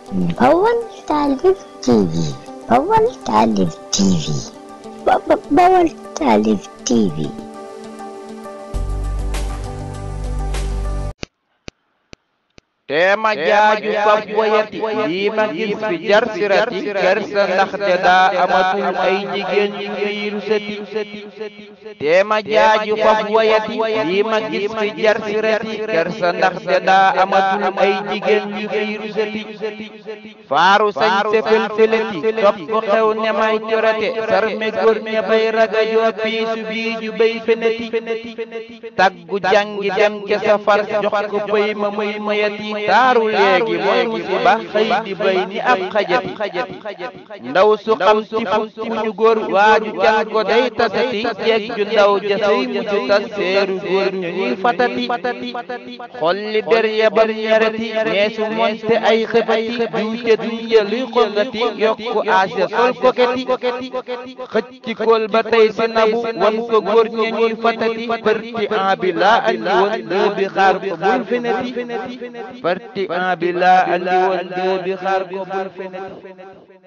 Bawal Talib TV. Bawal Talib TV. Bawal Talib TV. tema jaaju fab wayati lii ma gis fi jar sirati kersa ndaxte daa amatul ay jigéen yu ñuy rusati tema jaaju fab wayati lii ma gis fi jar sirati kersa ndaxte daa amatul ay jigéen yu ñuy rusati faaru sañ sefel feleti topp xew ne may corate sarme góor ña bay ragajoo piisu biiju bay feneti taggu jangi dem ca safar jox ko bay ma muy mayati taaru léegi mooy musiba xëy di bay ni ab xajati ndaw su xam ci fu ñu góor waaju can ko day tasati jeeg ju ndaw ja sëy mujju tas seeru góor ñu ñuy fatati xolli der ya bam ñereti neesu monte ay xëfati juute duñya luy xongati yokku aase sol koketi xëcci kool ba tey si nabu wan ko góor ña ñuy fatati përti an bi laa andi woon dee bi xaar ko bul feneti parti an bi laa andi woon dee bi xaar ko bul feneti